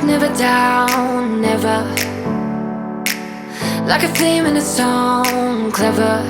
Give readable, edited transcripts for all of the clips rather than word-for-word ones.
never down, never. Like a theme in a song, clever.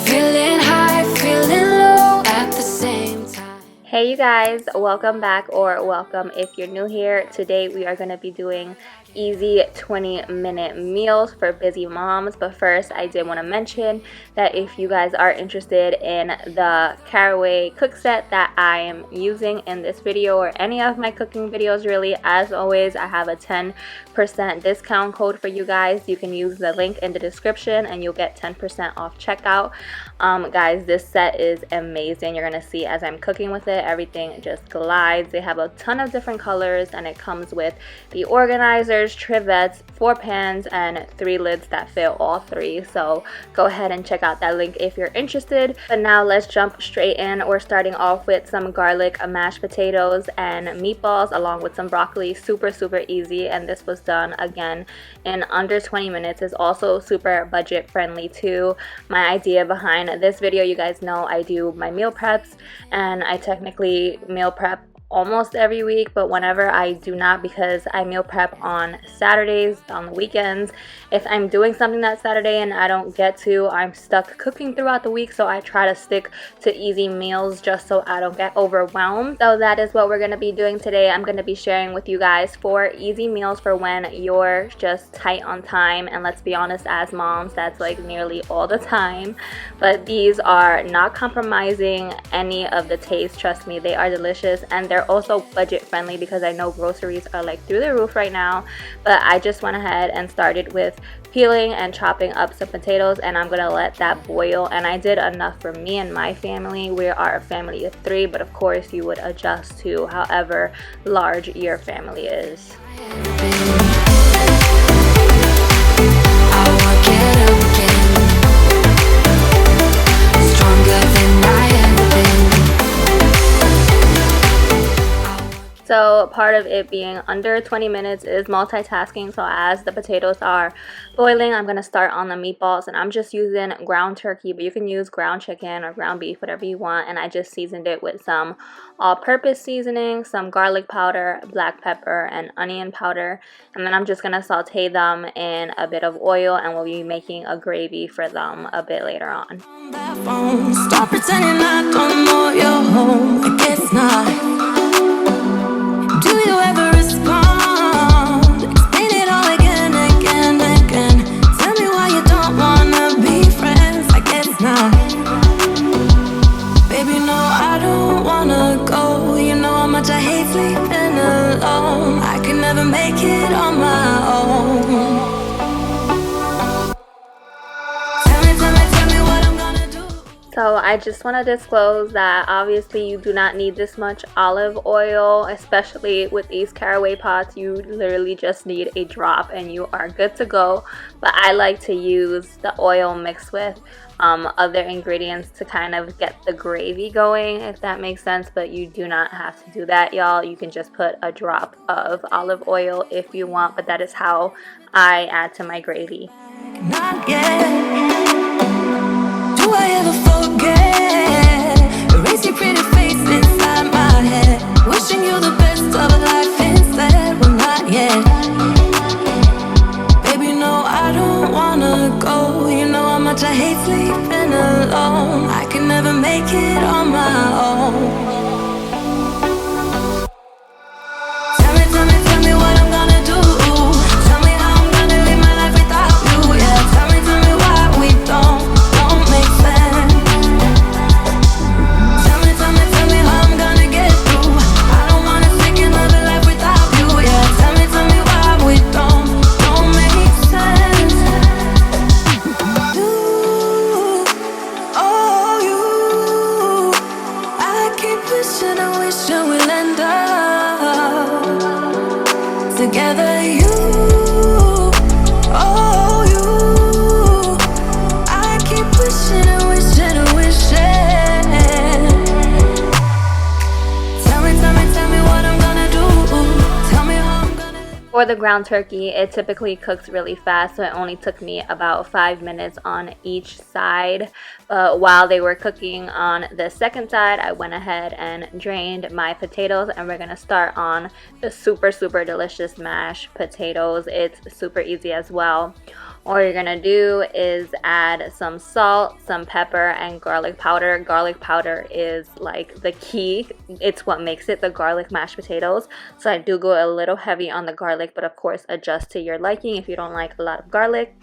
Feeling high, feeling low at the same time. Hey you guys, welcome back, or welcome if you're new here. Today we are going to be doing easy 20-minute meals for busy moms. But first, I did want to mention that if you guys are interested in the caraway cook set that I am using in this video, or any of my cooking videos really, as always, I have a 10% discount code for you guys. You can use the link in the description and you'll get 10% off checkout. Guys, this set is amazing. You're gonna see as I'm cooking with it, everything just glides. They have a ton of different colors, and it comes with the organizers, trivettes, 4 pans, and 3 lids that fit all 3. So go ahead and check out that link if you're interested. But now let's jump straight in. We're starting off with some garlic mashed potatoes and meatballs along with some broccoli. Super easy, and this was done again in under 20 minutes. It's also super budget friendly too. My idea behind this video, you guys know I do my meal preps, and I technically meal prep almost every week, but whenever I do not, because I meal prep on Saturdays, on the weekends. If I'm doing something that Saturday and I don't get to, I'm stuck cooking throughout the week, so I try to stick to easy meals just so I don't get overwhelmed. So that is what we're going to be doing today. I'm going to be sharing with you guys 4 easy meals for when you're just tight on time, and let's be honest, as moms, that's like nearly all the time. But these are not compromising any of the taste. Trust me, they are delicious, and they're also budget friendly because I know groceries are like through the roof right now. But I just went ahead and started with peeling and chopping up some potatoes, and I'm gonna let that boil. And I did enough for me and my family. We are a family of 3, but of course you would adjust to however large your family is. So part of it being under 20 minutes is multitasking. So as the potatoes are boiling, I'm going to start on the meatballs, and I'm just using ground turkey, but you can use ground chicken or ground beef, whatever you want. And I just seasoned it with some all-purpose seasoning, some garlic powder, black pepper, and onion powder. And then I'm just going to saute them in a bit of oil, and we'll be making a gravy for them a bit later on. Stop pretending I don't know you're home. I guess not. Do you ever respond? Explain it all again. Tell me why you don't wanna be friends. I guess not. Baby, no, I don't wanna go. You know how much I hate sleeping alone. I can never make it on my own. So I just want to disclose that obviously you do not need this much olive oil, especially with these caraway pots. You literally just need a drop and you are good to go. But I like to use the oil mixed with other ingredients to kind of get the gravy going, if that makes sense. But you do not have to do that, y'all. You can just put a drop of olive oil if you want, but that is how I add to my gravy. Not yet. Do I ever forget? Erase your pretty face inside my head. Wishing you the best of life instead. Well, not yet. Baby, no, I don't wanna go. You know how much I hate sleeping alone. I can never make it on my own. Tell me what I'm gonna do. Tell me how I'm gonna live my life without you. Yeah, tell me why we don't make sense. Tell me how I'm gonna get through. I don't wanna think another life without you. Yeah, tell me why we don't make sense. You, oh you, I keep For the ground turkey, it typically cooks really fast, so it only took me about 5 minutes on each side. But while they were cooking on the second side, I went ahead and drained my potatoes, and we're gonna start on the super delicious mashed potatoes. It's super easy as well. All you're gonna do is add some salt, some pepper, and garlic powder. Garlic powder is like the key. It's what makes it the garlic mashed potatoes. So I do go a little heavy on the garlic, but of course adjust to your liking. If you don't like a lot of garlic,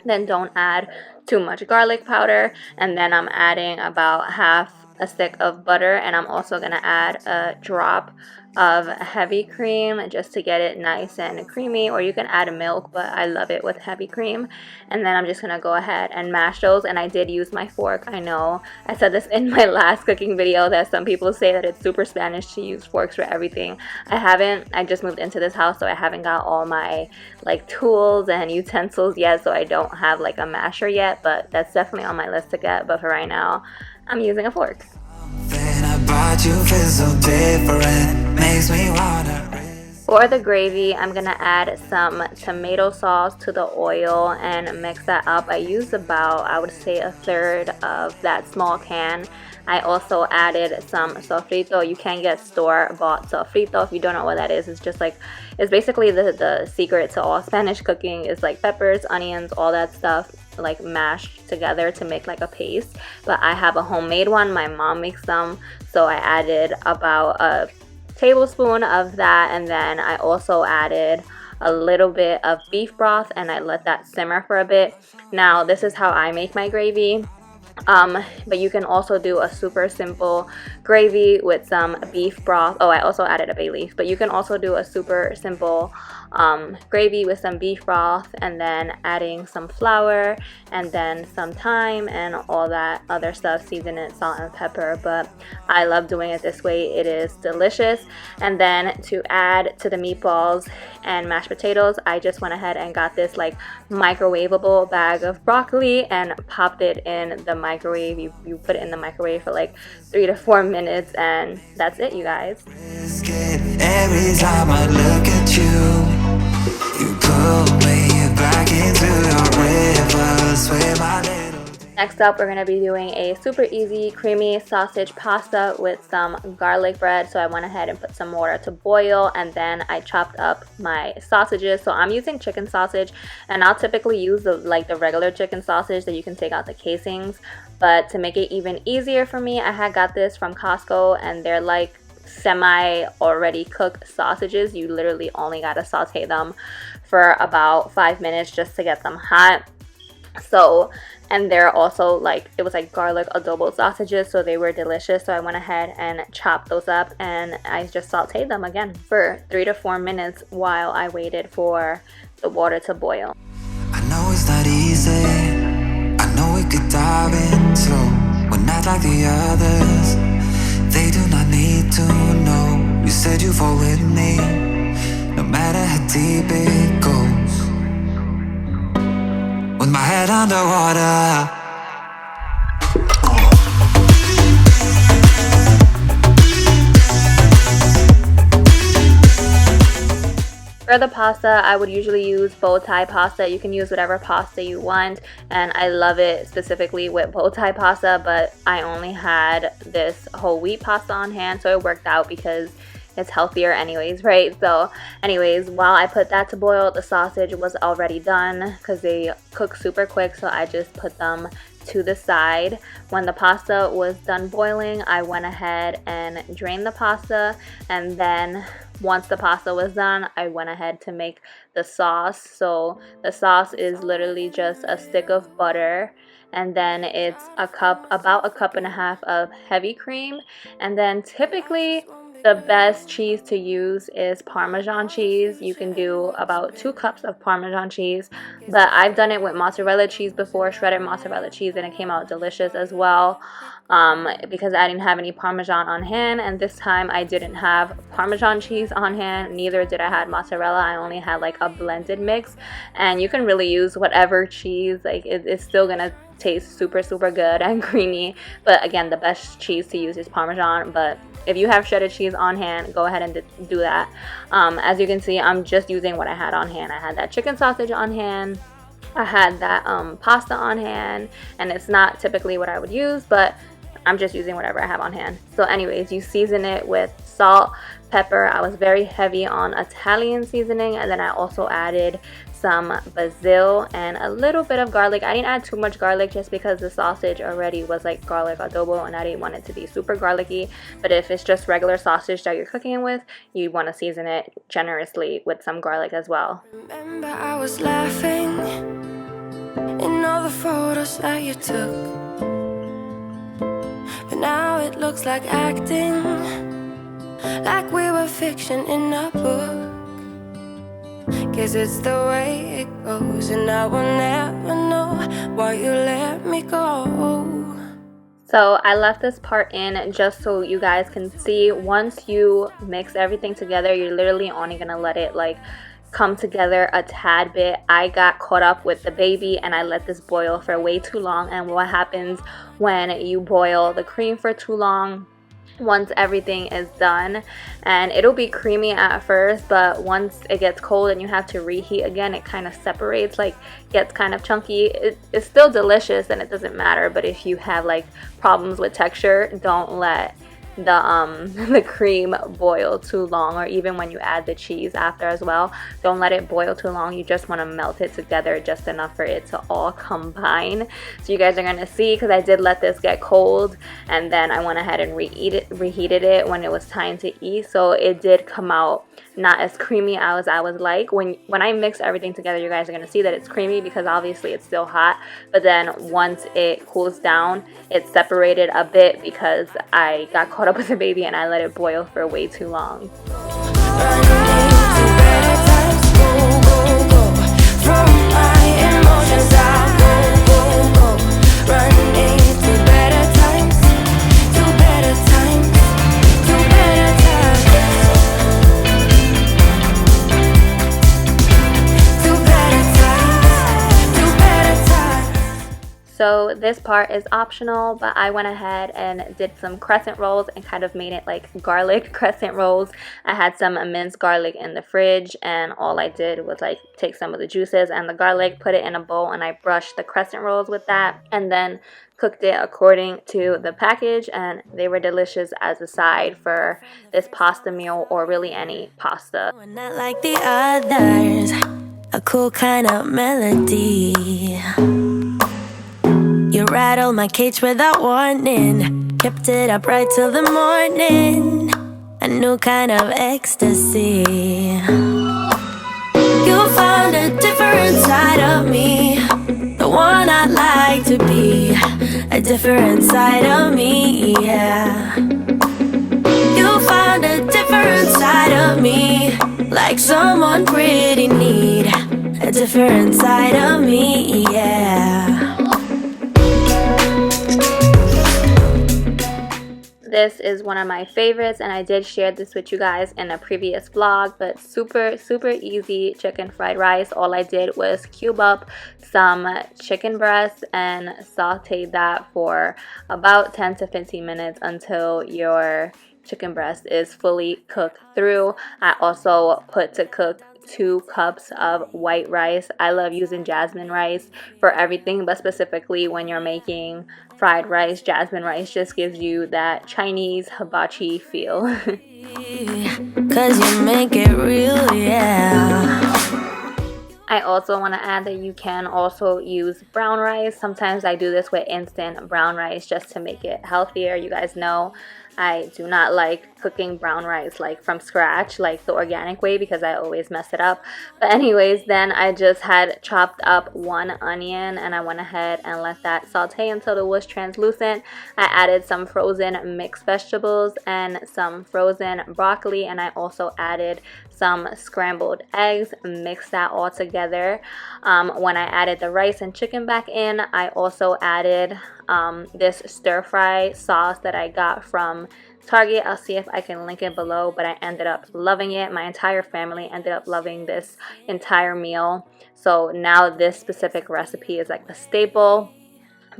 then don't add too much garlic powder. And then I'm adding about half a stick of butter, and I'm also gonna add a drop of heavy cream just to get it nice and creamy, or you can add milk, but I love it with heavy cream. And then I'm just gonna go ahead and mash those, and I did use my fork. I know I said this in my last cooking video that some people say that it's super Spanish to use forks for everything. I haven't. I just moved into this house, so I haven't got all my like tools and utensils yet, so I don't have like a masher yet, but that's definitely on my list to get. But for right now, I'm using a fork. For the gravy, I'm gonna add some tomato sauce to the oil and mix that up. I used about, I would say, a third of that small can. I also added some sofrito. You can get store-bought sofrito. If you don't know what that is, it's just like, it's basically the secret to all Spanish cooking is like peppers, onions, all that stuff like mashed together to make like a paste. But I have a homemade one. My mom makes them, so I added about a tablespoon of that, and then I also added a little bit of beef broth, and I let that simmer for a bit. Now this is how I make my gravy. But you can also do a super simple gravy with some beef broth. Oh, I also added a bay leaf, but you can also do a super simple gravy with some beef broth, and then adding some flour and then some thyme and all that other stuff, season it, salt and pepper. But I love doing it this way. It is delicious. And then to add to the meatballs and mashed potatoes, I just went ahead and got this like microwavable bag of broccoli and popped it in the microwave. You put it in the microwave for like 3 to 4 minutes, and that's it, you guys. Every time I look at you pull me back into your rivers with my little. Next up, we're going to be doing a super easy creamy sausage pasta with some garlic bread. So I went ahead and put some water to boil, and then I chopped up my sausages. So I'm using chicken sausage, and I'll typically use the regular chicken sausage that you can take out the casings. But to make it even easier for me, I had got this from Costco, and they're like semi already cooked sausages. You literally only gotta saute them for about 5 minutes just to get them hot. So, and they're also like, it was like garlic adobo sausages, so they were delicious. So I went ahead and chopped those up, and I just sauteed them again for 3 to 4 minutes while I waited for the water to boil. I know it's not easy, I know we could dive into, we're not like the others, they do not need to know. You said you fall with me, no matter how deep it goes. With my head underwater. For the pasta, I would usually use bow tie pasta. You can use whatever pasta you want, and I love it specifically with bow tie pasta, but I only had this whole wheat pasta on hand, so it worked out because it's healthier anyways, right? So anyways, while I put that to boil, the sausage was already done because they cook super quick, so I just put them to the side. When the pasta was done boiling, I went ahead and drained the pasta, and then once the pasta was done, I went ahead to make the sauce. So the sauce is literally just a stick of butter, and then it's about a cup and a half of heavy cream, and then typically the best cheese to use is Parmesan cheese. You can do about 2 cups of Parmesan cheese, but I've done it with mozzarella cheese before, shredded mozzarella cheese, and it came out delicious as well. Because I didn't have any Parmesan on hand, and this time I didn't have Parmesan cheese on hand, neither did I have mozzarella. I only had like a blended mix, and you can really use whatever cheese, like it's still gonna tastes super good and creamy. But again, the best cheese to use is Parmesan, but if you have shredded cheese on hand, go ahead and do that. As you can see, I'm just using what I had on hand. I had that chicken sausage on hand, I had that pasta on hand, and it's not typically what I would use, but I'm just using whatever I have on hand. So anyways, you season it with salt, pepper. I was very heavy on Italian seasoning, and then I also added some basil and a little bit of garlic. I didn't add too much garlic just because the sausage already was like garlic adobo and I didn't want it to be super garlicky. But if it's just regular sausage that you're cooking with, you want to season it generously with some garlic as well. Remember I was laughing in all the photos that you took, but now it looks like acting, like we were fiction in a book. Guess it's the way it goes, and I will never know why you let me go. So I left this part in just so you guys can see. Once you mix everything together, you're literally only gonna let it like come together a tad bit. I got caught up with the baby and I let this boil for way too long. And what happens when you boil the cream for too long, once everything is done, and it'll be creamy at first, but once it gets cold and you have to reheat again, it kind of separates, like gets kind of chunky. It's still delicious and it doesn't matter, but if you have like problems with texture, don't let the cream boil too long, or even when you add the cheese after as well, don't let it boil too long. You just want to melt it together just enough for it to all combine. So you guys are gonna see, because I did let this get cold and then I went ahead and reheated it when it was time to eat, so it did come out not as creamy as I was like. When I mix everything together, you guys are going to see that it's creamy because obviously it's still hot, but then once it cools down, it's separated a bit because I got caught up with the baby and I let it boil for way too long. So this part is optional, but I went ahead and did some crescent rolls and kind of made it like garlic crescent rolls. I had some minced garlic in the fridge, and all I did was like take some of the juices and the garlic, put it in a bowl, and I brushed the crescent rolls with that, and then cooked it according to the package, and they were delicious as a side for this pasta meal, or really any pasta. We're not like the others, a cool kind of melody. You rattled my cage without warning, kept it up right till the morning. A new kind of ecstasy. You found a different side of me, the one I'd like to be. A different side of me, yeah. You found a different side of me, like someone pretty neat. A different side of me, yeah. This is one of my favorites, and I did share this with you guys in a previous vlog, but super easy chicken fried rice. All I did was cube up some chicken breast and saute that for about 10 to 15 minutes until your chicken breast is fully cooked through. I also put to cook 2 cups of white rice. I love using jasmine rice for everything, but specifically when you're making fried rice, jasmine rice just gives you that Chinese hibachi feel. 'Cause you make it real, yeah. I also want to add that you can also use brown rice. Sometimes I do this with instant brown rice just to make it healthier. You guys know I do not like cooking brown rice like from scratch, like the organic way, because I always mess it up. But anyways, then I just had chopped up 1 onion and I went ahead and let that saute until it was translucent. I added some frozen mixed vegetables and some frozen broccoli, and I also added some scrambled eggs, mixed that all together. When I added the rice and chicken back in, I also added this stir-fry sauce that I got from Target. I'll see if I can link it below, but I ended up loving it. My entire family ended up loving this entire meal. So now this specific recipe is like a staple.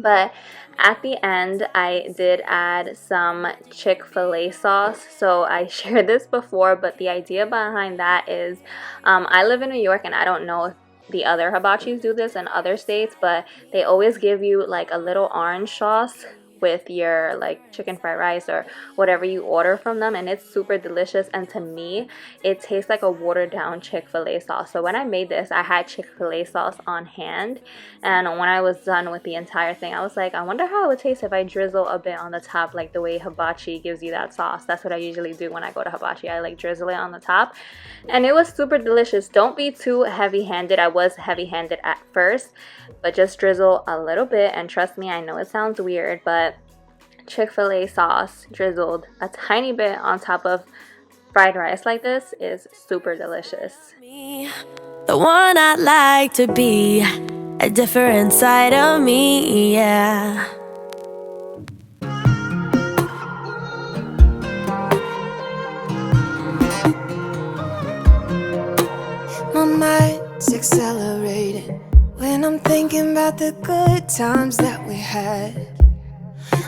But at the end, I did add some Chick-fil-A sauce. So I shared this before, but the idea behind that is I live in New York, and I don't know if the other hibachis do this in other states, but they always give you like a little orange sauce with your like chicken fried rice or whatever you order from them, and it's super delicious. And to me, it tastes like a watered down Chick-fil-A sauce. So when I made this, I had Chick-fil-A sauce on hand, and when I was done with the entire thing, I was like, I wonder how it would taste if I drizzle a bit on the top, like the way hibachi gives you that sauce. That's what I usually do when I go to hibachi. I like drizzle it on the top, and it was super delicious. Don't be too heavy-handed. I was heavy-handed at first, but just drizzle a little bit, and trust me, I know it sounds weird, but Chick-fil-A sauce drizzled a tiny bit on top of fried rice like this is super delicious. The one I'd like to be, a different side of me, yeah. My mind's accelerating when I'm thinking about the good times that we had.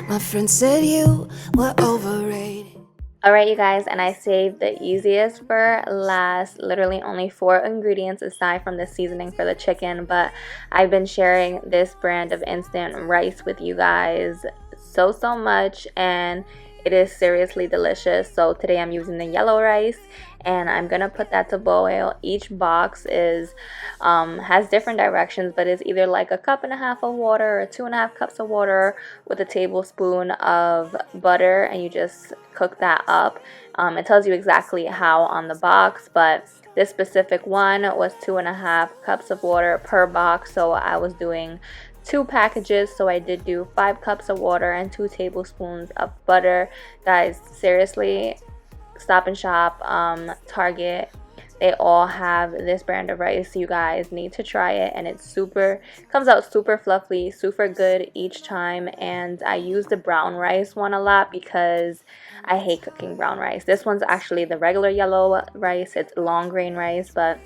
My friend said you were overrated. Alright, you guys, and I saved the easiest for last. Literally only 4 ingredients aside from the seasoning for the chicken, but I've been sharing this brand of instant rice with you guys so much, and it is seriously delicious. So today I'm using the yellow rice, and I'm gonna put that to boil. Each box is has different directions, but it's either like a 1.5 cups of water or 2.5 cups of water with a tablespoon of butter, and you just cook that up. It tells you exactly how on the box, but this specific one was 2.5 cups of water per box, so I was doing 2 packages, so I did do 5 cups of water and 2 tablespoons of butter. Guys, seriously, Stop and Shop, Target, they all have this brand of rice. You guys need to try it, and it's comes out super fluffy, super good each time. And I use the brown rice one a lot because I hate cooking brown rice. This one's actually the regular yellow rice. It's long grain rice, but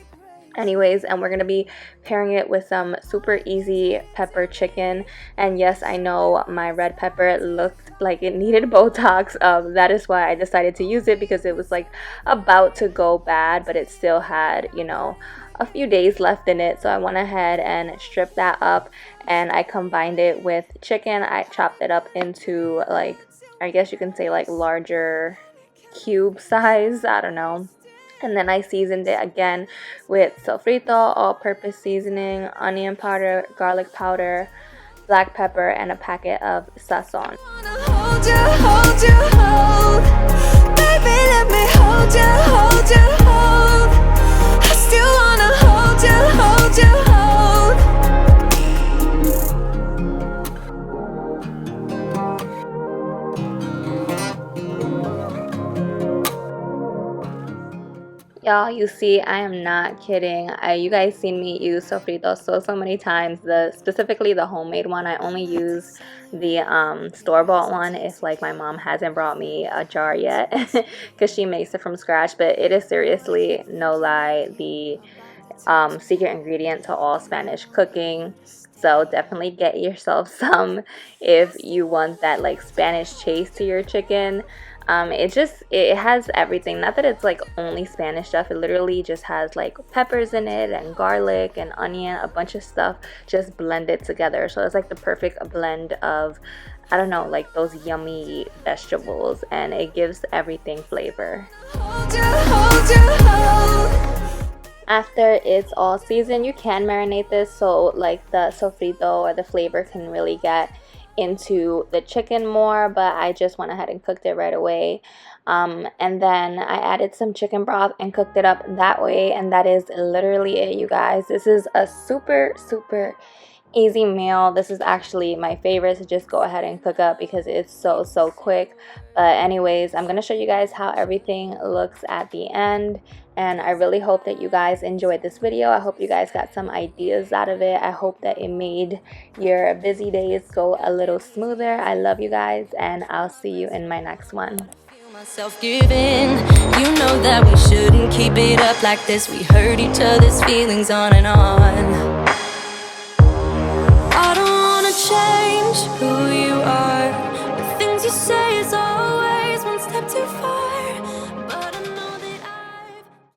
anyways, and we're gonna be pairing it with some super easy pepper chicken. And yes, I know my red pepper looked like it needed Botox. That is why I decided to use it, because it was like about to go bad, but it still had, you know, a few days left in it. So I went ahead and stripped that up, and I combined it with chicken. I chopped it up into, like, I guess you can say like larger cube size, I don't know. And then I seasoned it again with sofrito, all-purpose seasoning, onion powder, garlic powder, black pepper, and a packet of sazon. Y'all, you see, I am not kidding. You guys seen me use sofrito so many times. Specifically the homemade one. I only use the store-bought one if like my mom hasn't brought me a jar yet, because she makes it from scratch. But it is seriously, no lie, the secret ingredient to all Spanish cooking. So definitely get yourself some if you want that like Spanish taste to your chicken. It has everything. Not that it's like only Spanish stuff. It literally just has like peppers in it and garlic and onion, a bunch of stuff just blended together. So it's like the perfect blend of, I don't know, like those yummy vegetables, and it gives everything flavor. After it's all seasoned, you can marinate this so like the sofrito or the flavor can really get into the chicken more, but I just went ahead and cooked it right away. And then I added some chicken broth and cooked it up that way, and that is literally it, you guys. This is a super easy meal. This is actually my favorite to just go ahead and cook up because it's so quick. But anyways, I'm going to show you guys how everything looks at the end, and I really hope that you guys enjoyed this video. I hope you guys got some ideas out of it. I hope that it made your busy days go a little smoother. I love you guys, and I'll see you in my next one. Myself giving, you know that we shouldn't keep it up like this. We hurt each other's feelings on and on. I don't wanna change, change who you are.